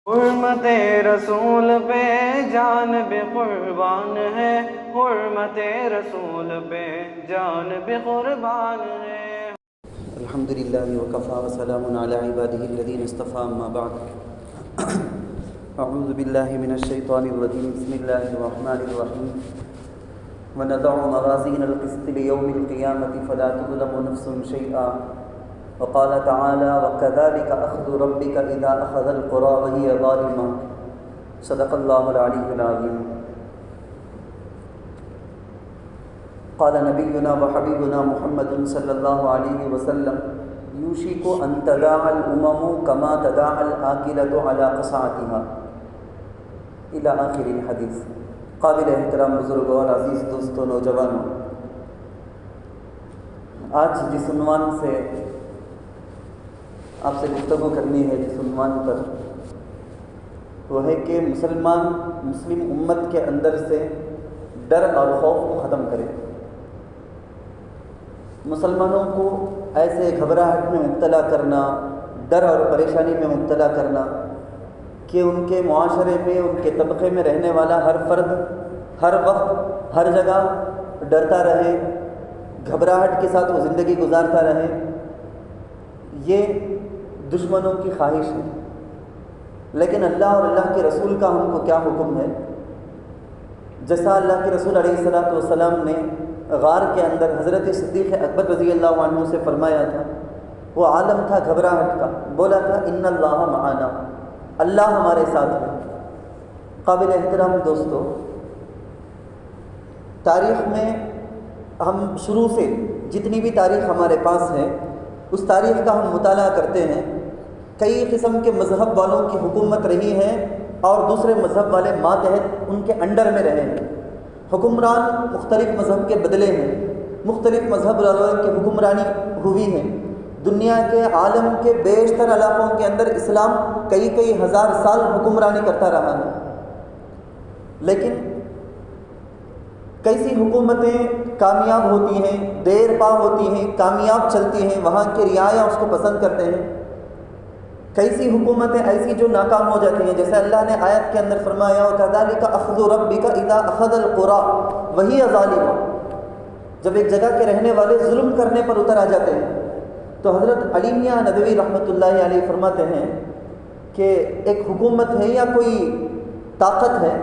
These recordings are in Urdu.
حرمت رسول پہ جان بھی قربان ہے، حرمت رسول پہ جان بھی قربان ہے۔ الحمدللہ وکفا وسلام علی عبادہ الذین اصطفیٰ، اما بعد۔ اعوذ باللہ من الشیطان الرجیم، بسم اللہ الرحمن الرحیم۔ ونضع موازین القسط لیوم القیامۃ فلا تظلم نفس شیئا، وقال تعالی وکذلک اخذ ربک اذا اخذ القری وہی ظالمہ۔ صدق اللہ العلی العظیم۔ قال نبینا وحبیبنا محمد صلی اللہ علیہ وسلم یوشک ان تداعى الامم کما تداعى الآکلۃ علی قصعتها الی آخر الحدیث۔ قابل احترام بزرگوں اور عزیز دوستوں، نوجوانوں، آج جس عنوان سے آپ سے گفتگو کرنی ہے، جس عنوان پر، وہ ہے کہ مسلم امت کے اندر سے ڈر اور خوف کو ختم کرے۔ مسلمانوں کو ایسے گھبراہٹ میں مبتلا کرنا، ڈر اور پریشانی میں مبتلا کرنا کہ ان کے معاشرے میں، ان کے طبقے میں رہنے والا ہر فرد ہر وقت ہر جگہ ڈرتا رہے، گھبراہٹ کے ساتھ وہ زندگی گزارتا رہے، یہ دشمنوں کی خواہش ہے۔ لیکن اللہ اور اللہ کے رسول کا ہم کو کیا حکم ہے؟ جیسا اللہ کے رسول علیہ الصلوۃ والسلام نے غار کے اندر حضرت صدیق اکبر رضی اللہ عنہ سے فرمایا تھا، وہ عالم تھا گھبراہٹ کا، بولا تھا ان اللہ معنا، اللہ ہمارے ساتھ ہے۔ قابل احترام دوستو، تاریخ میں ہم شروع سے جتنی بھی تاریخ ہمارے پاس ہے، اس تاریخ کا ہم مطالعہ کرتے ہیں، کئی قسم کے مذہب والوں کی حکومت رہی ہے اور دوسرے مذہب والے ماتحت ان کے انڈر میں رہے ہیں۔ حکمران مختلف مذہب کے بدلے ہیں، مختلف مذہب والوں کی حکمرانی ہوئی ہے۔ دنیا کے عالم کے بیشتر علاقوں کے اندر اسلام کئی ہزار سال حکمرانی کرتا رہا ہے، لیکن کیسی حکومتیں کامیاب ہوتی ہیں، دیر پا ہوتی ہیں، کامیاب چلتی ہیں، وہاں کے رعایا اس کو پسند کرتے ہیں۔ کیسی حکومتیں ایسی جو ناکام ہو جاتی ہیں، جیسے اللہ نے آیت کے اندر فرمایا وَكَذَلِكَ أَخْذُ رَبِّكَ إِذَا أَخَذَ الْقُرَىٰ وَهِيَ ظَالِمَةٌ۔ جب ایک جگہ کے رہنے والے ظلم کرنے پر اتر آ جاتے ہیں، تو حضرت علی میاں ندوی رحمۃ اللہ علیہ فرماتے ہیں کہ ایک حکومت ہے یا کوئی طاقت ہے،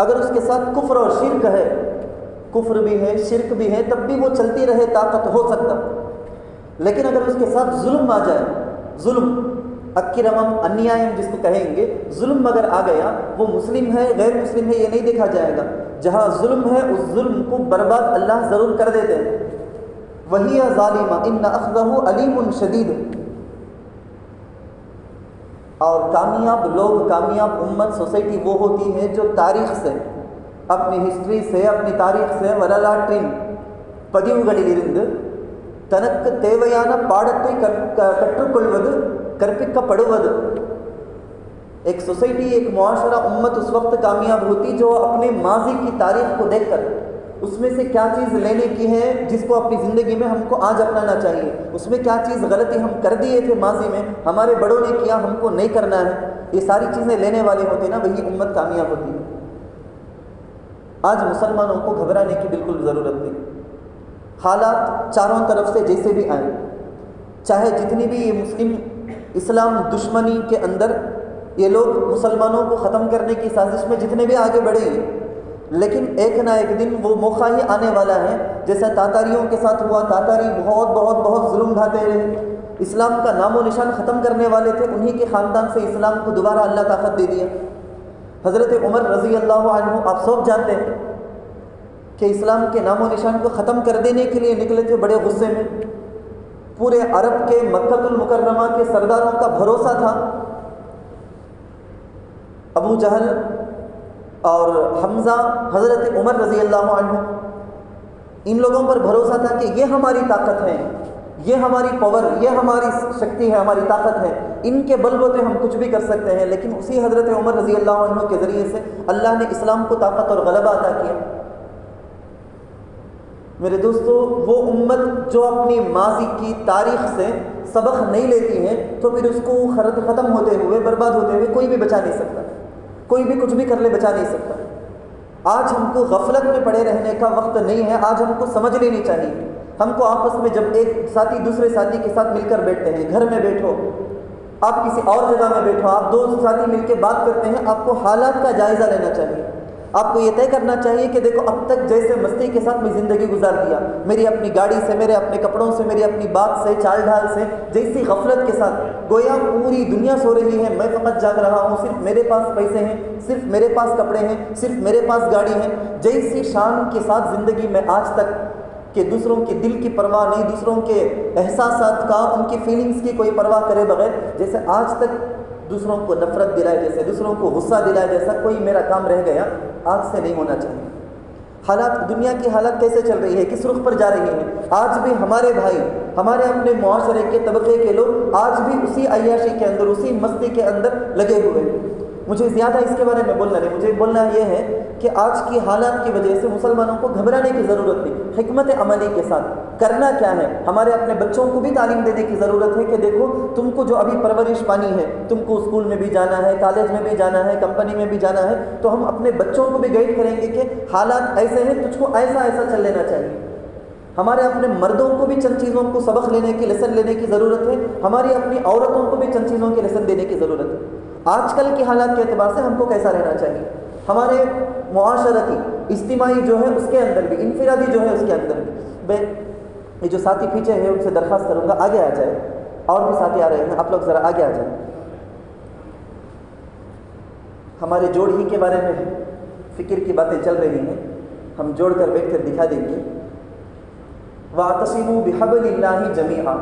اگر اس کے ساتھ کفر اور شرک ہے، کفر بھی ہے شرک بھی ہے، تب بھی وہ چلتی رہے، طاقت ہو سکتا، لیکن اگر اس کے ساتھ ظلم آ جائے، ظلم اکرمم انیائم جس کو کہیں گے، ظلم اگر آ گیا، وہ مسلم ہے غیر مسلم ہے یہ نہیں دیکھا جائے گا، جہاں ظلم ہے اس ظلم کو برباد اللہ ضرور کر دیتے ہیں۔ وہی ظالمہ ان اخذہ علیم شدید۔ اور کامیاب لوگ، کامیاب امت، سوسائٹی وہ ہوتی ہے جو تاریخ سے، اپنی ہسٹری سے، اپنی تاریخ سے ورلاٹرین پدیوگڑیلرند تنک تیویانا پاڑتے کٹرکولود کرپکپڑود۔ ایک سوسائٹی، ایک معاشرہ، امت اس وقت کامیاب ہوتی جو اپنے ماضی کی تاریخ کو دیکھ کر اس میں سے کیا چیز لینے کی ہے جس کو اپنی زندگی میں ہم کو آج اپنانا چاہیے، اس میں کیا چیز غلطی ہم کر دیے تھے ماضی میں، ہمارے بڑوں نے کیا، ہم کو نہیں کرنا ہے، یہ ساری چیزیں لینے والے ہوتے نا، وہی امت کامیاب ہوتی ہے۔ آج مسلمانوں کو گھبرانے کی بالکل ضرورت نہیں۔ حالات چاروں طرف سے جیسے بھی آئیں، چاہے جتنی بھی یہ مسلم اسلام دشمنی کے اندر یہ لوگ مسلمانوں کو ختم کرنے کی سازش میں جتنے بھی آگے بڑھے ہیں، لیکن ایک نہ ایک دن وہ موقع ہی آنے والا ہے، جیسا تاتاریوں کے ساتھ ہوا۔ تاتاری بہت ظلم ڈھاتے رہے، اسلام کا نام و نشان ختم کرنے والے تھے، انہی کے خاندان سے اسلام کو دوبارہ اللہ طاقت دے دیا۔ حضرت عمر رضی اللہ عنہ، آپ سب جانتے ہیں کہ اسلام کے نام و نشان کو ختم کر دینے کے لیے نکلے تھے بڑے غصے میں۔ پورے عرب کے مکہ المکرمہ کے سرداروں کا بھروسہ تھا، ابو جہل اور حمزہ، حضرت عمر رضی اللہ عنہ، ان لوگوں پر بھروسہ تھا کہ یہ ہماری طاقت ہے، یہ ہماری پاور، یہ ہماری شکتی ہے، ہماری طاقت ہے، ان کے بل بوتے ہم کچھ بھی کر سکتے ہیں۔ لیکن اسی حضرت عمر رضی اللہ عنہ کے ذریعے سے اللہ نے اسلام کو طاقت اور غلبہ عطا کیا۔ میرے دوستو وہ امت جو اپنی ماضی کی تاریخ سے سبق نہیں لیتی ہے تو پھر اس کو ختم ہوتے ہوئے برباد ہوتے ہوئے کوئی بھی بچا نہیں سکتا، کوئی بھی کچھ بھی کر لے بچا نہیں سکتا۔ آج ہم کو غفلت میں پڑے رہنے کا وقت نہیں ہے، آج ہم کو سمجھ لینی چاہیے۔ ہم کو آپس میں جب ایک ساتھی دوسرے ساتھی کے ساتھ مل کر بیٹھتے ہیں، گھر میں بیٹھو، آپ کسی اور جگہ میں بیٹھو، آپ دو ساتھی مل کے بات کرتے ہیں، آپ کو حالات کا جائزہ لینا چاہیے۔ آپ کو یہ طے کرنا چاہیے کہ دیکھو اب تک جیسے مستی کے ساتھ میں زندگی گزار دیا، میری اپنی گاڑی سے، میرے اپنے کپڑوں سے، میری اپنی بات سے، چال ڈھال سے، جیسی غفلت کے ساتھ گویا پوری دنیا سو رہی ہے، میں فقط جاگ رہا ہوں، صرف میرے پاس پیسے ہیں، صرف میرے پاس کپڑے ہیں، صرف میرے پاس گاڑی ہے، جیسی شان کے ساتھ زندگی میں آج تک کہ دوسروں کے دل کی پرواہ نہیں، دوسروں کے احساسات کا، ان کی فیلنگز کی کوئی پرواہ کرے بغیر جیسے آج تک دوسروں کو نفرت دلائے، جیسے دوسروں کو غصہ دلائے، جیسا کوئی میرا کام رہ گیا، آج سے نہیں ہونا چاہیے۔ حالات، دنیا کی حالت کیسے چل رہی ہے، کس رخ پر جا رہی ہے؟ آج بھی ہمارے بھائی، ہمارے اپنے معاشرے کے طبقے کے لوگ آج بھی اسی عیاشی کے اندر، اسی مستی کے اندر لگے ہوئے ہیں۔ مجھے زیادہ اس کے بارے میں بولنا نہیں، مجھے بولنا یہ ہے کہ آج کی حالات کی وجہ سے مسلمانوں کو گھبرانے کی ضرورت نہیں، حکمت عملی کے ساتھ کرنا کیا ہے۔ ہمارے اپنے بچوں کو بھی تعلیم دینے کی ضرورت ہے کہ دیکھو تم کو جو ابھی پرورش پانی ہے، تم کو اسکول میں بھی جانا ہے، کالج میں بھی جانا ہے، کمپنی میں بھی جانا ہے، تو ہم اپنے بچوں کو بھی گائیڈ کریں گے کہ حالات ایسے ہیں، تجھ کو ایسا ایسا چل لینا چاہیے۔ ہمارے اپنے مردوں کو بھی چند چیزوں کو سبق لینے کی، لیسن لینے کی ضرورت ہے، ہماری اپنی عورتوں کو بھی چند چیزوں کے لیسن دینے کی ضرورت ہے۔ آج کل کی حالات کے اعتبار سے ہم کو کیسا رہنا چاہیے، ہمارے معاشرتی، اجتماعی جو ہے اس کے اندر بھی، انفرادی جو ہے اس کے اندر بھی۔ یہ جو ساتھی پیچھے ہیں ان سے درخواست کروں گا آگے آ جائے، اور بھی ساتھی آ رہے ہیں، آپ لوگ ذرا آگے آ جائیں۔ ہمارے جوڑ ہی کے بارے میں فکر کی باتیں چل رہی ہیں، ہم جوڑ کر بیٹھ کر دکھا دیں گے۔ وَاعْتَصِمُوا بِحَبْلِ اللَّهِ جَمِيعًا،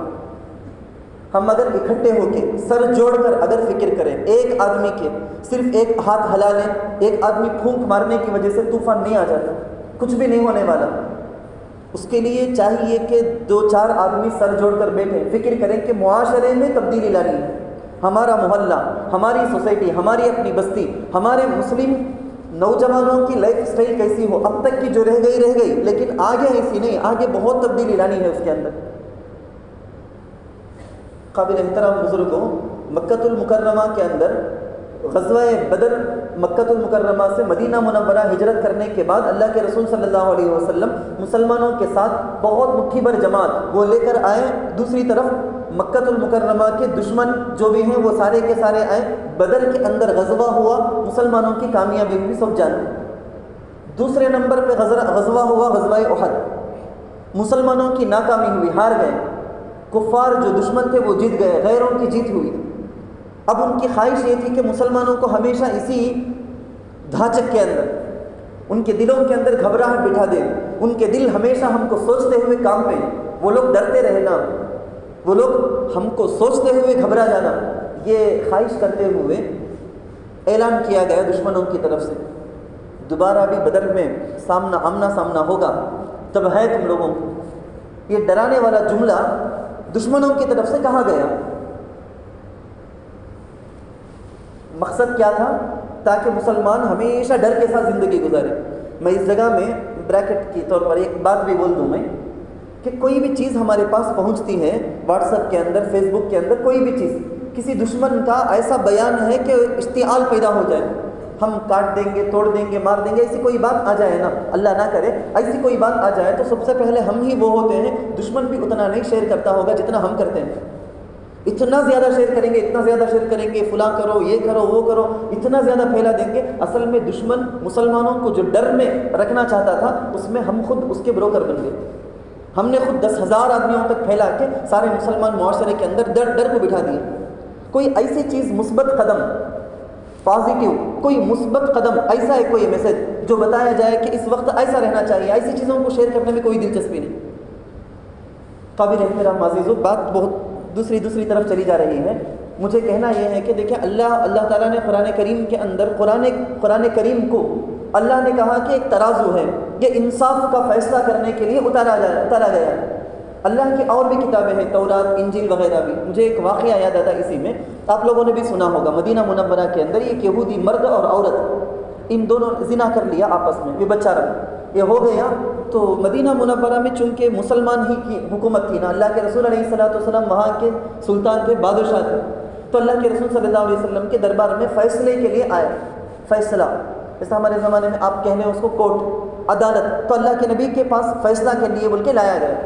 ہم اگر اکٹھے ہو کے سر جوڑ کر اگر فکر کریں، ایک آدمی کے صرف ایک ہاتھ ہلا لیں، ایک آدمی پھونک مارنے کی وجہ سے طوفان نہیں آ جاتا، کچھ بھی نہیں ہونے والا۔ اس کے لیے چاہیے کہ دو چار آدمی سر جوڑ کر بیٹھیں، فکر کریں کہ معاشرے میں تبدیلی لانی ہے، ہمارا محلہ، ہماری سوسائٹی، ہماری اپنی بستی، ہمارے مسلم نوجوانوں کی لائف سٹائل کیسی ہو، اب تک کی جو رہ گئی، لیکن آگے ایسی نہیں، آگے بہت تبدیلی لانی ہے اس کے اندر۔ قابل احترام بزرگوں، مکہ المکرمہ کے اندر غزوہ بدر، مکہ المکرمہ سے مدینہ منورہ ہجرت کرنے کے بعد اللہ کے رسول صلی اللہ علیہ وسلم مسلمانوں کے ساتھ بہت مٹھی بھر جماعت وہ لے کر آئے۔ دوسری طرف مکہ المکرمہ کے دشمن جو بھی ہیں وہ سارے کے سارے آئے۔ بدر کے اندر غزوہ ہوا، مسلمانوں کی کامیابی ہوئی، سب جانتے ہیں۔ دوسرے نمبر پہ غزوہ ہوا غزوہ احد، مسلمانوں کی ناکامی ہوئی، ہار گئے، کفار جو دشمن تھے وہ جیت گئے، غیروں کی جیت ہوئی۔ اب ان کی خواہش یہ تھی کہ مسلمانوں کو ہمیشہ اسی دھاچک کے اندر، ان کے دلوں کے اندر گھبراہٹ بٹھا دے، ان کے دل ہمیشہ ہم کو سوچتے ہوئے کام پہ، وہ لوگ ڈرتے رہنا، وہ لوگ ہم کو سوچتے ہوئے گھبرا جانا، یہ خواہش کرتے ہوئے اعلان کیا گیا دشمنوں کی طرف سے، دوبارہ بھی بدر میں آمنا سامنا ہوگا، تب ہے تم لوگوں کو۔ یہ ڈرانے والا جملہ دشمنوں کی طرف سے کہا گیا۔ مقصد کیا تھا؟ تاکہ مسلمان ہمیشہ ڈر کے ساتھ زندگی گزارے۔ میں اس جگہ میں بریکٹ کے طور پر ایک بات بھی بول دوں میں کہ کوئی بھی چیز ہمارے پاس پہنچتی ہے، واٹس ایپ کے اندر، فیس بک کے اندر، کوئی بھی چیز کسی دشمن کا ایسا بیان ہے کہ اشتعال پیدا ہو جائے، ہم کاٹ دیں گے، توڑ دیں گے، مار دیں گے، ایسی کوئی بات آ جائے نا، اللہ نہ کرے ایسی کوئی بات آ جائے تو سب سے پہلے ہم ہی وہ ہوتے ہیں، دشمن بھی اتنا نہیں شیئر کرتا ہوگا جتنا ہم کرتے ہیں، اتنا زیادہ شیئر کریں گے، اتنا زیادہ شیئر کریں گے، فلاں کرو، یہ کرو، وہ کرو، اتنا زیادہ پھیلا دیں گے۔ اصل میں دشمن مسلمانوں کو جو ڈر میں رکھنا چاہتا تھا، اس میں ہم خود اس کے بروکر بن گئے۔ ہم نے خود 10,000 آدمیوں تک پھیلا کے سارے مسلمان معاشرے کے اندر ڈر کو بٹھا دیا۔ کوئی ایسی چیز، مثبت قدم، پازیٹیو کوئی مثبت قدم، ایسا ہے کوئی میسج جو بتایا جائے کہ اس وقت ایسا رہنا چاہیے، ایسی چیزوں کو شیئر کرنے میں کوئی دلچسپی نہیں۔ قابل احترام عزیزو، بات بہت دوسری طرف چلی جا رہی ہے۔ مجھے کہنا یہ ہے کہ دیکھیں اللہ تعالیٰ نے قرآن کریم کے اندر، قرآن کریم کو اللہ نے کہا کہ ایک ترازو ہے، یہ انصاف کا فیصلہ کرنے کے لیے اتارا گیا ہے۔ اللہ کی اور بھی کتابیں ہیں، تورات، انجیل وغیرہ بھی۔ مجھے ایک واقعہ یاد آتا اسی میں، آپ لوگوں نے بھی سنا ہوگا، مدینہ منورہ کے اندر ایک یہودی مرد اور عورت، ان دونوں زنا کر لیا آپس میں، یہ بچہ رہا، یہ ہو گیا، تو مدینہ منورہ میں چونکہ مسلمان ہی کی حکومت تھی نا, اللہ کے رسول علیہ السلام وہاں کے سلطان تھے, بادشاہ تھے, تو اللہ کے رسول صلی اللہ علیہ وسلم کے دربار میں فیصلے کے لیے آئے. فیصلہ جیسا ہمارے زمانے میں آپ کہہ لیں اس کو کورٹ, عدالت, تو اللہ کے نبی کے پاس فیصلہ کے لیے بول کے لایا گیا.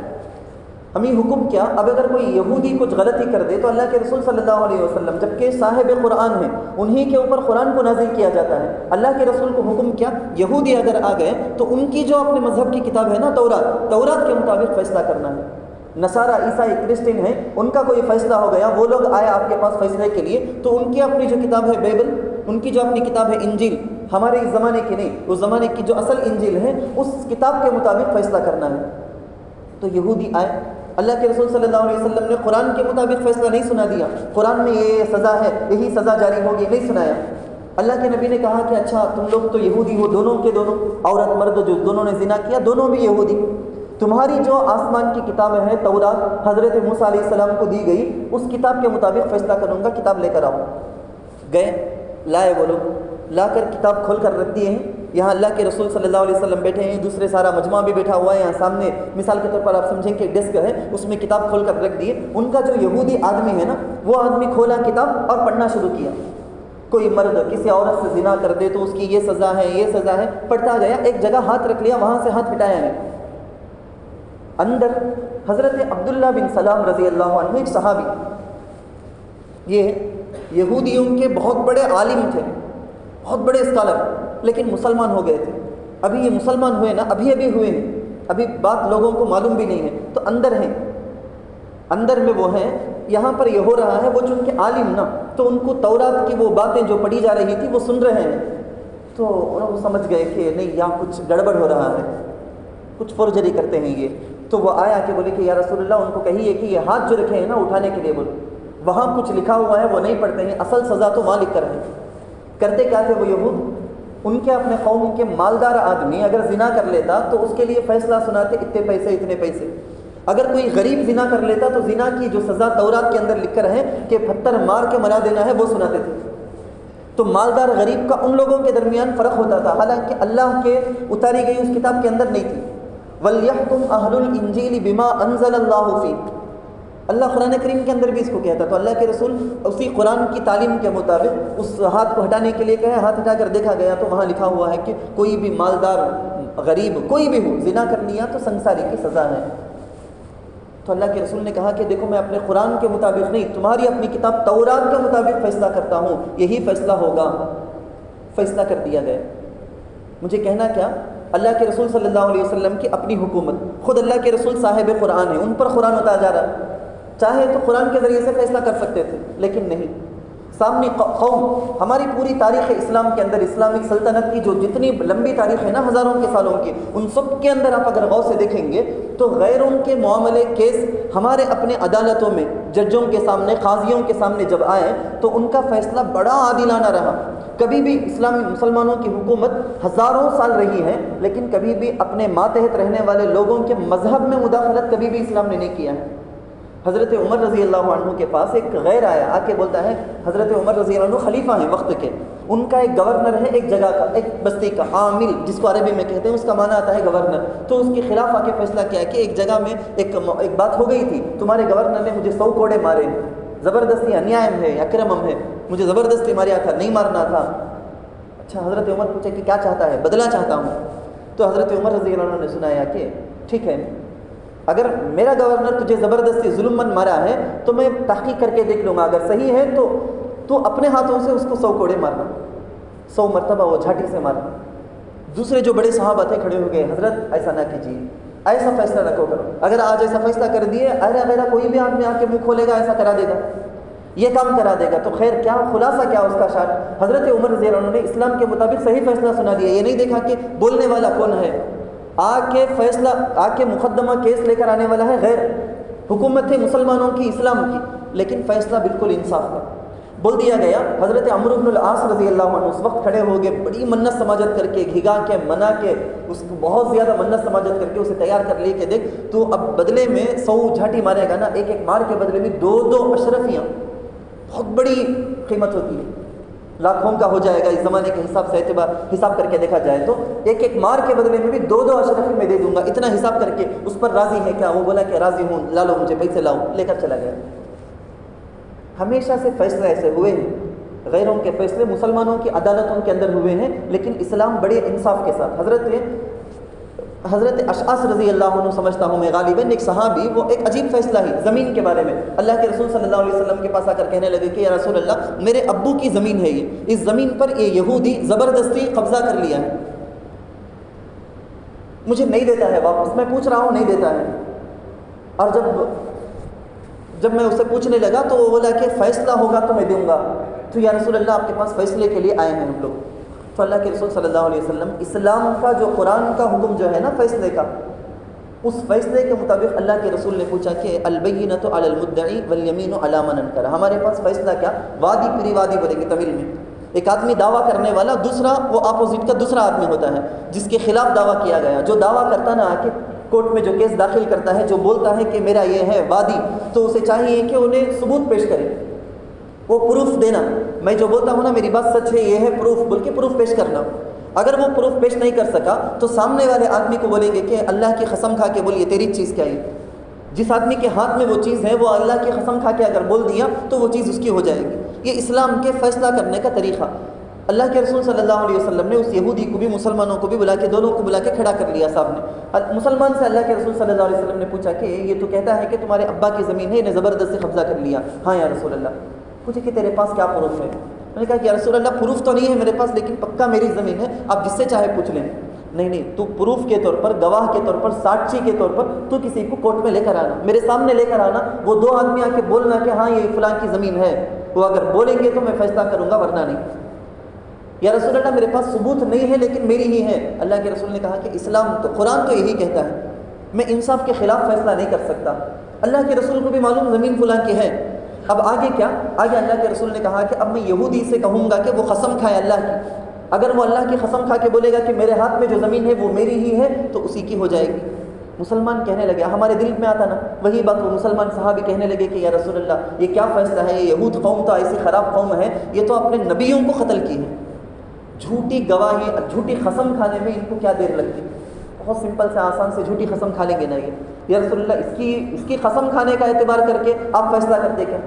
ہمیں حکم کیا, اب اگر کوئی یہودی کچھ غلطی کر دے تو اللہ کے رسول صلی اللہ علیہ وسلم جبکہ صاحب قرآن ہیں, انہی کے اوپر قرآن کو نازل کیا جاتا ہے, اللہ کے رسول کو حکم کیا یہودی اگر آ گئے تو ان کی جو اپنے مذہب کی کتاب ہے نا تورات کے مطابق فیصلہ کرنا ہے. نصارہ عیسائی کرسچن ہیں, ان کا کوئی فیصلہ ہو گیا, وہ لوگ آئے آپ کے پاس فیصلے کے لیے, تو ان کی اپنی جو کتاب ہے بائبل, ان کی جو اپنی کتاب ہے انجیل, ہمارے اس زمانے کی نہیں, اس زمانے کی جو اصل انجیل ہے اس کتاب کے مطابق فیصلہ کرنا ہے. تو یہودی آئے, اللہ کے رسول صلی اللہ علیہ وسلم نے قرآن کے مطابق فیصلہ نہیں سنا دیا, قرآن میں یہ سزا ہے, یہی سزا جاری ہوگی, نہیں سنایا. اللہ کے نبی نے کہا کہ اچھا تم لوگ تو یہودی ہو, دونوں کے دونوں, عورت مرد جو دونوں نے زنا کیا دونوں بھی یہودی, تمہاری جو آسمان کی کتاب ہے تورات حضرت موسیٰ علیہ السلام کو دی گئی, اس کتاب کے مطابق فیصلہ کروں گا, کتاب لے کر آؤ. گئے, لائے, وہ لوگ لا کر کتاب کھول کر رکھ دیے ہیں. یہاں اللہ کے رسول صلی اللہ علیہ وسلم بیٹھے ہیں, دوسرے سارا مجمع بھی بیٹھا ہوا ہے, یہاں سامنے مثال کے طور پر آپ سمجھیں کہ ڈیسک ہے, اس میں کتاب کھول کر رکھ دیے. ان کا جو یہودی آدمی ہے نا, وہ آدمی کھولا کتاب اور پڑھنا شروع کیا. کوئی مرد کسی عورت سے زنا کر دے تو اس کی یہ سزا ہے, یہ سزا ہے, پڑھتا گیا. ایک جگہ ہاتھ رکھ لیا, وہاں سے ہاتھ ہٹایا نہیں. اندر حضرت عبداللہ بن سلام رضی اللہ عنہ, ایک صحابی, یہ یہودیوں کے بہت بڑے عالم تھے, بہت بڑے اسکالر, لیکن مسلمان ہو گئے تھے. ابھی یہ مسلمان ہوئے نا, ابھی ہوئے ہیں, ابھی بات لوگوں کو معلوم بھی نہیں ہے, تو اندر ہیں, اندر میں وہ ہیں. یہاں پر یہ ہو رہا ہے, وہ چونکہ عالم نا, تو ان کو تورات کی وہ باتیں جو پڑھی جا رہی تھی وہ سن رہے ہیں, تو وہ سمجھ گئے کہ نہیں یہاں کچھ گڑبڑ ہو رہا ہے, کچھ فورجری کرتے ہیں یہ. تو وہ آیا کہ بولے کہ یا رسول اللہ, ان کو کہیے کہ یہ ہاتھ جو رکھے ہیں نا اٹھانے کے لیے, بولے وہاں کچھ لکھا ہوا ہے وہ نہیں پڑھتے ہیں, اصل سزا تو وہاں لکھ کر ہے. کرتے کیا تھے وہ یہود, ان کے اپنے قوم کے مالدار آدمی اگر زنا کر لیتا تو اس کے لیے فیصلہ سناتے, اتنے پیسے اتنے پیسے. اگر کوئی غریب زنا کر لیتا تو زنا کی جو سزا تورات کے اندر لکھ کر ہے کہ پتھر مار کے مرا دینا ہے, وہ سناتے تھے. تو مالدار غریب کا ان لوگوں کے درمیان فرق ہوتا تھا, حالانکہ اللہ کے اتاری گئی اس کتاب کے اندر نہیں تھی. وَلْيَحْكُمْ أَهْلُ الْإِنْجِيلِ بِمَا أَنزَلَ اللَّهُ فِيهِ, اللہ قرآن کریم کے اندر بھی اس کو کہتا. تو اللہ کے رسول اسی قرآن کی تعلیم کے مطابق اس ہاتھ کو ہٹانے کے لیے کہے, ہاتھ ہٹا کر دیکھا گیا تو وہاں لکھا ہوا ہے کہ کوئی بھی مالدار غریب کوئی بھی ہو, زنا کر لیا تو سنساری کی سزا ہے. تو اللہ کے رسول نے کہا کہ دیکھو میں اپنے قرآن کے مطابق نہیں, تمہاری اپنی کتاب تورات کے مطابق فیصلہ کرتا ہوں, یہی فیصلہ ہوگا. فیصلہ کر دیا گیا. مجھے کہنا کیا, اللہ کے رسول صلی اللہ علیہ وسلم کی اپنی حکومت, خود اللہ کے رسول صاحب قرآن ہیں, ان پر قرآن اتارا جا رہا, چاہے تو قرآن کے ذریعے سے فیصلہ کر سکتے تھے, لیکن نہیں. سامنے قوم, ہماری پوری تاریخ اسلام کے اندر, اسلامک سلطنت کی جو جتنی لمبی تاریخ ہے نا, ہزاروں کے سالوں کی, ان سب کے اندر آپ اگر غور سے دیکھیں گے تو غیروں کے معاملے کیس ہمارے اپنے عدالتوں میں ججوں کے سامنے, قاضیوں کے سامنے جب آئے تو ان کا فیصلہ بڑا عادلانہ رہا. کبھی بھی اسلامی مسلمانوں کی حکومت ہزاروں سال رہی ہے, لیکن کبھی بھی اپنے ماتحت رہنے والے لوگوں کے مذہب میں مداخلت کبھی بھی اسلام نے نہیں کیا ہے. حضرت عمر رضی اللہ عنہ کے پاس ایک غیر آیا, آ کے بولتا ہے, حضرت عمر رضی اللہ عنہ خلیفہ ہیں وقت کے, ان کا ایک گورنر ہے ایک جگہ کا, ایک بستی کا, عامل جس کو عربی میں کہتے ہیں, اس کا معنی آتا ہے گورنر. تو اس کے خلاف آ کے فیصلہ کیا کہ ایک جگہ میں ایک بات ہو گئی تھی, تمہارے گورنر نے مجھے 100 کوڑے مارے, زبردستی انیائم ہے, اکرمم ہے, مجھے زبردستی ماریا تھا, نہیں مارنا تھا. اچھا, حضرت عمر پوچھے کہ کیا چاہتا ہے, بدلہ چاہتا ہوں. تو حضرت عمر رضی اللہ عنہ نے سنایا کہ ٹھیک ہے, اگر میرا گورنر تجھے زبردستی ظلم مارا ہے تو میں تحقیق کر کے دیکھ لوں گا, اگر صحیح ہے تو اپنے ہاتھوں سے اس کو 100 کوڑے مارنا, 100 مرتبہ وہ جھاٹی سے مارنا. دوسرے جو بڑے صحابہ تھے کھڑے ہو گئے, حضرت ایسا نہ کیجیے, ایسا فیصلہ نہ کرو, اگر آج ایسا فیصلہ کر دیے, ارے کوئی بھی آدمی آ کے منہ کھولے گا, ایسا کرا دے گا, یہ کام کرا دے گا, تو خیر کیا خلاصہ کیا اس کا شان. حضرت عمر رضی اللہ عنہ نے اسلام کے مطابق صحیح فیصلہ سنا دیا, یہ نہیں دیکھا کہ بولنے والا کون ہے, آ کے مقدمہ کیس لے کر آنے والا ہے غیر. حکومت ہے مسلمانوں کی, اسلام کی, لیکن فیصلہ بالکل انصاف کا بول دیا گیا. حضرت عمرو بن العاص رضی اللہ عنہ اس وقت کھڑے ہو گئے, بڑی منت سماجت کر کے, گھگا کے, منا کے, اس کو بہت زیادہ منت سماجت کر کے اسے تیار کر لے کے, دیکھ تو اب بدلے میں 100 جھاٹی مارے گا نا, ایک مار کے بدلے میں 2 اشرفیاں, بہت بڑی قیمت ہوتی ہے. لاکھوں کا ہو جائے گا اس زمانے کے حساب سے حساب کر کے دیکھا جائے تو ایک ایک مار کے بدلے میں بھی 2 اشرفی میں دے دوں گا، اتنا حساب کر کے اس پر راضی ہے کیا؟ وہ بولا کہ راضی ہوں، لا لو مجھے پیسے لاؤ، لے کر چلا گیا۔ ہمیشہ سے فیصلے ایسے ہوئے ہیں، غیروں کے فیصلے مسلمانوں کی عدالتوں کے اندر ہوئے ہیں، لیکن اسلام بڑے انصاف کے ساتھ۔ حضرت اشعث رضی اللہ عنہ سمجھتا ہوں میں غالباً ایک صحابی، وہ ایک عجیب فیصلہ ہی زمین کے بارے میں اللہ کے رسول صلی اللہ علیہ وسلم کے پاس آ کر کہنے لگے کہ یا رسول اللہ، میرے ابو کی زمین ہے یہ، اس زمین پر یہ یہودی زبردستی قبضہ کر لیا ہے، مجھے نہیں دیتا ہے واپس، میں پوچھ رہا ہوں نہیں دیتا ہے۔ اور جب میں اس سے پوچھنے لگا تو وہ بولا کہ فیصلہ ہوگا تو میں دوں گا۔ تو یا رسول اللہ آپ کے پاس فیصلے کے لیے آئے ہیں ہم لوگ۔ تو اللہ کے رسول صلی اللہ علیہ وسلم اسلام کا جو قرآن کا حکم جو ہے نا فیصلے کا، اس فیصلے کے مطابق اللہ کے رسول نے پوچھا کہ البینۃ علی المدعی والیمین علی من انکر، ہمارے پاس فیصلہ کیا؟ وادی پری وادی بولیں گے تمل میں، ایک آدمی دعویٰ کرنے والا، دوسرا وہ اپوزٹ کا دوسرا آدمی ہوتا ہے جس کے خلاف دعویٰ کیا گیا، جو دعویٰ کرتا نا آ کے کورٹ میں جو کیس داخل کرتا ہے، جو بولتا ہے کہ میرا یہ ہے وادی، تو اسے چاہیے کہ انہیں ثبوت پیش کرے، وہ پروف دینا، میں جو بولتا ہوں نا میری بات سچ ہے، یہ ہے پروف، بول کے پروف پیش کرنا۔ اگر وہ پروف پیش نہیں کر سکا تو سامنے والے آدمی کو بولیں گے کہ اللہ کی قسم کھا کے بولیے تیری چیز کیا ہے۔ جس آدمی کے ہاتھ میں وہ چیز ہے وہ اللہ کی قسم کھا کے اگر بول دیا تو وہ چیز اس کی ہو جائے گی۔ یہ اسلام کے فیصلہ کرنے کا طریقہ۔ اللہ کے رسول صلی اللہ علیہ وسلم نے اس یہودی کو بھی مسلمانوں کو بھی بلا کے دونوں کو بلا کے کھڑا کر لیا سامنے۔ مسلمان سے اللہ کے رسول صلی اللہ علیہ وسلم نے پوچھا کہ یہ تو کہتا ہے کہ تمہارے ابا کی زمین ہے، انہیں زبردستی قبضہ کر لیا۔ ہاں یا رسول اللہ۔ پوچھے کہ تیرے پاس کیا پروف ہے؟ میں نے کہا کہ یا رسول اللہ پروف تو نہیں ہے میرے پاس، لیکن پکا میری زمین ہے، آپ جس سے چاہے پوچھ لیں۔ نہیں، تو پروف کے طور پر، گواہ کے طور پر، ساکشی کے طور پر تو کسی کو کورٹ میں لے کر آنا، میرے سامنے لے کر آنا، وہ 2 آدمی آ کے بولنا کہ ہاں یہ فلاں کی زمین ہے، وہ اگر بولیں گے تو میں فیصلہ کروں گا ورنہ نہیں۔ یا رسول اللہ میرے پاس ثبوت نہیں ہے لیکن میری ہی ہے۔ اللہ کے رسول نے کہا کہ اسلام تو، قرآن تو یہی کہتا ہے، میں انصاف کے خلاف فیصلہ نہیں کر سکتا۔ اللہ کے رسول کو بھی معلوم زمین فلاں کی ہے۔ اب آگے کیا؟ آگے اللہ کے رسول نے کہا کہ اب میں یہودی سے کہوں گا کہ وہ قسم کھائے اللہ کی، اگر وہ اللہ کی قسم کھا کے بولے گا کہ میرے ہاتھ میں جو زمین ہے وہ میری ہی ہے تو اسی کی ہو جائے گی۔ مسلمان کہنے لگے، ہمارے دل میں آتا نا وہی بات، وہ مسلمان صحابی کہنے لگے کہ یا رسول اللہ یہ کیا فیصلہ ہے؟ یہ یہود قوم تو ایسی خراب قوم ہے، یہ تو اپنے نبیوں کو قتل کی ہے، جھوٹی گواہی، جھوٹی قسم کھانے میں ان کو کیا دیر لگتی؟ بہت سمپل سے آسان سے جھوٹی قسم کھا لیں گے نا یہ۔ یا رسول اللہ اس کی قسم کھانے کا اعتبار کر کے آپ فیصلہ کرتے کیا؟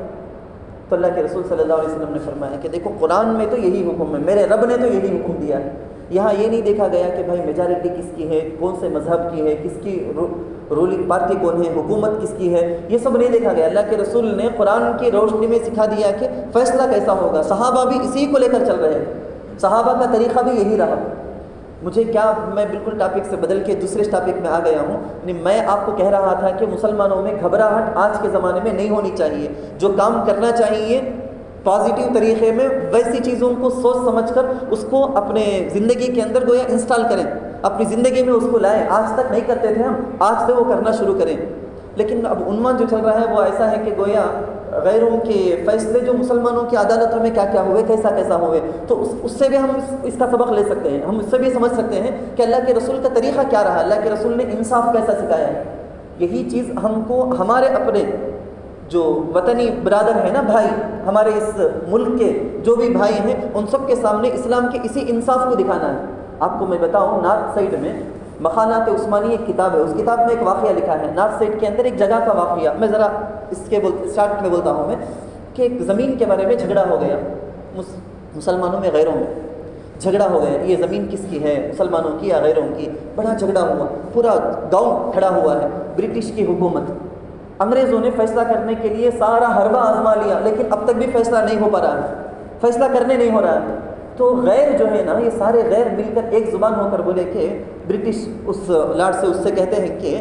تو اللہ کے رسول صلی اللہ علیہ وسلم نے فرمایا کہ دیکھو قرآن میں تو یہی حکم ہے، میرے رب نے تو یہی حکم دیا ہے، یہاں یہ نہیں دیکھا گیا کہ بھائی میجارٹی کس کی ہے، کون سے مذہب کی ہے، کس کی رولنگ پارٹی کون ہے، حکومت کس کی ہے، یہ سب نہیں دیکھا گیا۔ اللہ کے رسول نے قرآن کی روشنی میں سکھا دیا کہ فیصلہ کیسا ہوگا۔ صحابہ بھی اسی کو لے کر چل رہے ہیں، صحابہ کا طریقہ بھی یہی رہا۔ مجھے کیا، میں بالکل ٹاپک سے بدل کے دوسرے ٹاپک میں آ گیا ہوں۔ میں آپ کو کہہ رہا تھا کہ مسلمانوں میں گھبراہٹ آج کے زمانے میں نہیں ہونی چاہیے، جو کام کرنا چاہیے پازیٹیو طریقے میں، ویسی چیزوں کو سوچ سمجھ کر اس کو اپنے زندگی کے اندر گویا انسٹال کریں، اپنی زندگی میں اس کو لائیں۔ آج تک نہیں کرتے تھے ہم، آج سے وہ کرنا شروع کریں۔ لیکن اب عنوان جو چل رہا ہے وہ ایسا ہے کہ گویا غیروں کے فیصلے جو مسلمانوں کی عدالتوں میں کیا کیا ہوئے، کیسا کیسا ہوئے، تو اس سے بھی ہم اس کا سبق لے سکتے ہیں، ہم اس سے بھی سمجھ سکتے ہیں کہ اللہ کے رسول کا طریقہ کیا رہا، اللہ کے رسول نے انصاف کیسا سکھایا ہے۔ یہی چیز ہم کو ہمارے اپنے جو وطنی برادر ہیں نا بھائی، ہمارے اس ملک کے جو بھی بھائی ہیں، ان سب کے سامنے اسلام کے اسی انصاف کو دکھانا ہے۔ آپ کو میں بتاؤں، نارتھ سائڈ میں مخالات عثمانی ایک کتاب ہے، اس کتاب میں ایک واقعہ لکھا ہے نارتھ سائڈ کے اندر ایک جگہ کا واقعہ۔ میں ذرا اس کے اسٹارٹ میں بولتا ہوں میں کہ ایک زمین کے بارے میں جھگڑا ہو گیا، مسلمانوں میں غیروں میں جھگڑا ہو گیا، یہ زمین کس کی ہے، مسلمانوں کی یا غیروں کی، بڑا جھگڑا ہوا، پورا گاؤں کھڑا ہوا ہے۔ برٹش کی حکومت، انگریزوں نے فیصلہ کرنے کے لیے سارا حربہ آزما لیا، لیکن اب تک بھی فیصلہ نہیں ہو پا رہا ہے، فیصلہ کرنے نہیں ہو رہا ہے۔ تو غیر جو ہے نا، یہ سارے غیر مل کر ایک زبان ہو کر بولے کہ برٹش اس لاڈ سے اس سے کہتے ہیں کہ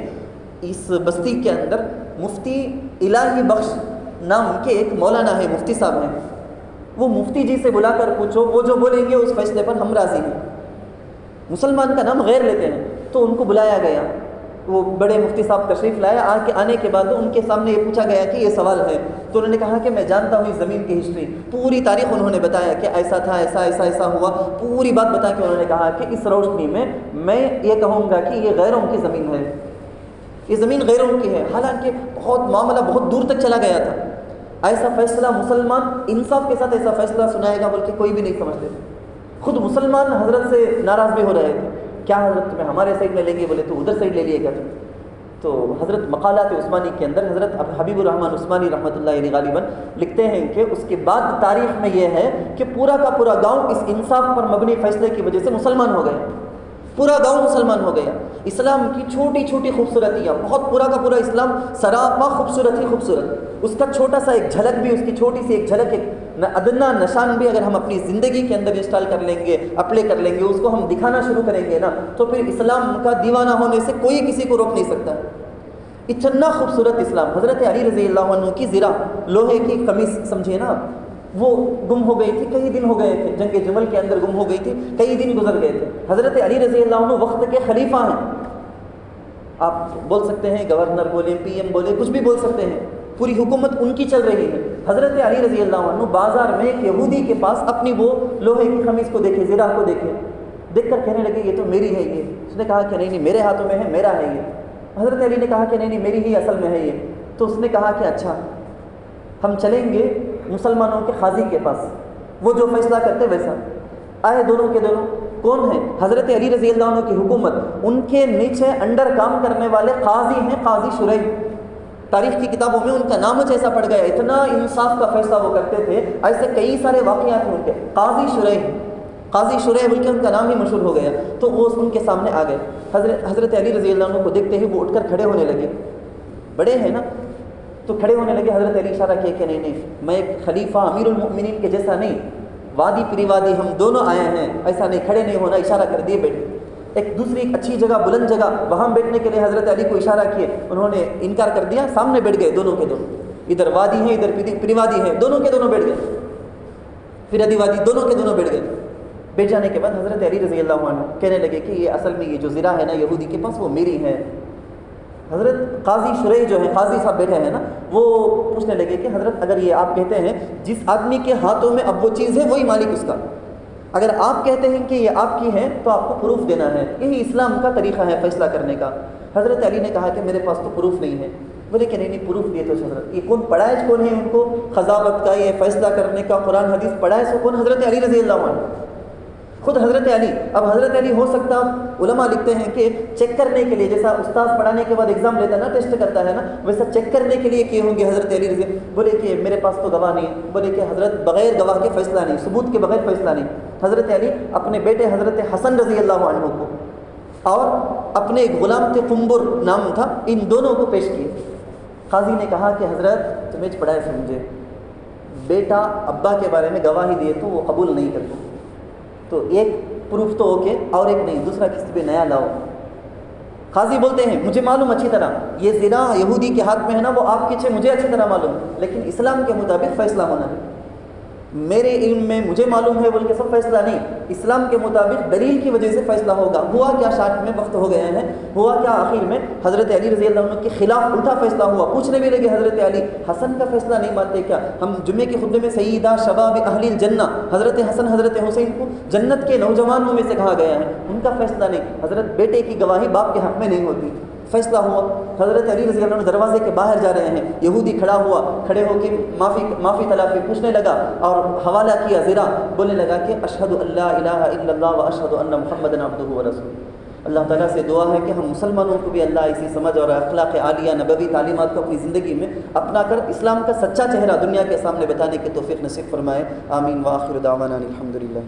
اس بستی کے اندر مفتی الہی بخش نام کے ایک مولانا ہے، مفتی صاحب ہیں، وہ مفتی جی سے بلا کر پوچھو، وہ جو بولیں گے اس فیصلے پر ہم راضی ہیں۔ مسلمان کا نام غیر لیتے ہیں، تو ان کو بلایا گیا، وہ بڑے مفتی صاحب تشریف لائے، آنے کے بعد ان کے سامنے یہ پوچھا گیا کہ یہ سوال ہے، تو انہوں نے کہا کہ میں جانتا ہوں اس زمین کی ہسٹری، پوری تاریخ انہوں نے بتایا کہ ایسا تھا، ایسا ایسا ایسا ہوا، پوری بات بتا کے انہوں نے کہا کہ اس روشنی میں یہ کہوں گا کہ یہ غیروں کی زمین ہے، یہ زمین غیروں کی ہے، حالانکہ بہت معاملہ بہت دور تک چلا گیا تھا۔ ایسا فیصلہ مسلمان انصاف کے ساتھ ایسا فیصلہ سنائے گا بلکہ کوئی بھی نہیں سمجھتے تھے. خود مسلمان حضرت سے ناراض بھی ہو رہے تھے, کیا حضرت تمہیں ہمارے سائڈ میں لیں گے, بولے تو ادھر سائڈ لے لیے گا تم. تو حضرت مقالات عثمانی کے اندر حضرت حبیب الرحمن عثمانی رحمۃ اللہ علیہ غالباً لکھتے ہیں کہ اس کے بعد تاریخ میں یہ ہے کہ پورا کا پورا گاؤں اس انصاف پر مبنی فیصلے کی وجہ سے مسلمان ہو گیا. پورا گاؤں مسلمان ہو گیا. اسلام کی چھوٹی چھوٹی خوبصورتیاں, بہت پورا کا پورا اسلام سراپا خوبصورت ہی خوبصورت, اس کا چھوٹا سا ایک جھلک بھی, اس کی چھوٹی سی ایک جھلک, ایک ادنا نشان بھی اگر ہم اپنی زندگی کے اندر انسٹال کر لیں گے, اپلائی کر لیں گے, اس کو ہم دکھانا شروع کریں گے نا, تو پھر اسلام کا دیوانہ ہونے سے کوئی کسی کو روک نہیں سکتا. اتنا خوبصورت اسلام. حضرت علی رضی اللہ عنہ کی زرہ, لوہے کی قمیص سمجھے نا, وہ گم ہو گئی تھی, کئی دن ہو گئے تھے, جنگ جمل کے اندر گم ہو گئی تھی, کئی دن گزر گئے تھے. حضرت علی رضی اللہ عنہ وقت کے خلیفہ ہیں, آپ بول سکتے ہیں گورنر بولے, پی ایم بولے, کچھ بھی بول سکتے ہیں, پوری حکومت ان کی چل رہی ہے. حضرت علی رضی اللہ عنہ بازار میں ایک یہودی کے پاس اپنی وہ لوہے کی قمیص کو دیکھے, زرہ کو دیکھے, دیکھ کر کہنے لگے یہ تو میری ہے. یہ اس نے کہا کہ نہیں میرے ہاتھوں میں ہے, میرا ہے یہ. حضرت علی نے کہا کہ نہیں میری ہی اصل میں ہے یہ. تو اس نے کہا کہ اچھا ہم چلیں گے مسلمانوں کے قاضی کے پاس, وہ جو فیصلہ کرتے ویسا. آئے دونوں کے دونوں. کون ہے؟ حضرت علی رضی اللہ عنہ کی حکومت, ان کے نیچے انڈر کام کرنے والے قاضی ہیں, قاضی شریح. تاریخ کی کتابوں میں ان کا نام ایسا پڑ گیا, اتنا انصاف کا فیصلہ وہ کرتے تھے. ایسے کئی سارے واقعات ہیں ان کے. قاضی شریح, قاضی شریح بول کے ان کا نام ہی مشہور ہو گیا. تو وہ ان کے سامنے آ گئے. حضرت علی رضی اللہ عنہ کو دیکھتے ہی وہ اٹھ کر کھڑے ہونے لگے, بڑے ہیں نا, تو کھڑے ہونے لگے. حضرت علی اشارہ کیا کہ نہیں میں ایک خلیفہ امیر المؤمنین کے جیسا نہیں, وادی پریوادی ہم دونوں آئے ہیں, ایسا نہیں, کھڑے نہیں ہونا. اشارہ کر دیے بیٹھے. ایک دوسری ایک اچھی جگہ, بلند جگہ, وہاں بیٹھنے کے لیے حضرت علی کو اشارہ کیے, انہوں نے انکار کر دیا. سامنے بیٹھ گئے دونوں کے دونوں, ادھر وادی ہے ادھر پریوادی ہے, دونوں کے دونوں بیٹھ گئے. پھر ادی وادی, دونوں کے دونوں بیٹھ گئے. بیٹھ جانے کے بعد حضرت علی رضی اللہ عنہ کہنے لگے کہ یہ اصل میں یہ جو زرہ ہے نا یہودی کے پاس, وہ میری ہے. حضرت قاضی شریح جو ہے, قاضی صاحب بیٹھے ہیں نا, وہ پوچھنے لگے کہ حضرت اگر یہ آپ کہتے ہیں جس آدمی کے ہاتھوں میں اب وہ چیز ہے وہی مالک اس کا, اگر آپ کہتے ہیں کہ یہ آپ کی ہے تو آپ کو پروف دینا ہے. یہی اسلام کا طریقہ ہے فیصلہ کرنے کا. حضرت علی نے کہا کہ میرے پاس تو پروف نہیں ہے. بولے کہ نہیں پروف دیے تو حضرت, یہ کون پڑھا ہے, کون ہے ان کو قضاوت کا, یہ فیصلہ کرنے کا قرآن حدیث پڑھا ہے, سو کون؟ حضرت علی رضی اللہ عنہ, خود حضرت علی. اب حضرت علی ہو سکتا, علماء لکھتے ہیں کہ چیک کرنے کے لیے, جیسا استاذ پڑھانے کے بعد ایگزام لیتا ہے نا, ٹیسٹ کرتا ہے نا, ویسا چیک کرنے کے لیے کیے ہوں گے حضرت علی رضی. بولے کہ میرے پاس تو گواہ نہیں. بولے کہ حضرت بغیر گواہ کے فیصلہ نہیں, ثبوت کے بغیر فیصلہ نہیں. حضرت علی اپنے بیٹے حضرت حسن رضی اللہ عنہ کو اور اپنے ایک غلام تھے قنبر نام تھا, ان دونوں کو پیش کیے. قاضی نے کہا کہ حضرت تمہیں پڑھائے سمجھے, بیٹا ابا کے بارے میں گواہی دیے تو وہ قبول نہیں کرتے, تو ایک پروف تو اوکے اور ایک نہیں, دوسرا کسی پہ نیا لاؤ. قاضی بولتے ہیں مجھے معلوم اچھی طرح یہ زنا یہودی کے ہاتھ میں ہے نا, وہ آپ کے مجھے اچھی طرح معلوم, لیکن اسلام کے مطابق فیصلہ ہونا ہے. میرے علم میں مجھے معلوم ہے بول کے سب فیصلہ نہیں, اسلام کے مطابق دلیل کی وجہ سے فیصلہ ہوگا. ہوا کیا شاٹ میں وقت ہو گئے ہیں, ہوا کیا آخر میں حضرت علی رضی اللہ عنہ کے خلاف الٹا فیصلہ ہوا. پوچھنے بھی لگے حضرت علی حسن کا فیصلہ نہیں مانتے کیا؟ ہم جمعے کے خطبے میں سیدہ شباب اہل الجنہ حضرت حسن حضرت حسین کو جنت کے نوجوانوں میں سے کہا گیا ہے, ان کا فیصلہ نہیں. حضرت بیٹے کی گواہی باپ کے حق میں نہیں ہوتی. فیصلہ ہوا. حضرت علی رضی اللہ عنہ دروازے کے باہر جا رہے ہیں, یہودی کھڑا ہوا, کھڑے ہو کے معافی تلافی پوچھنے لگا اور حوالہ کیا زرہ, بولنے لگا کہ اشہد ان لا الہ الا اللہ و اشہد ان محمدا عبدہ و رسولہ. اللہ تعالیٰ سے دعا ہے کہ ہم مسلمانوں کو بھی اللہ اسی سمجھ اور اخلاق عالیہ نبوی تعلیمات کو اپنی زندگی میں اپنا کر اسلام کا سچا چہرہ دنیا کے سامنے بتانے کی توفیق نصیب فرمائے. آمین. وآخر دعوانا الحمدللہ.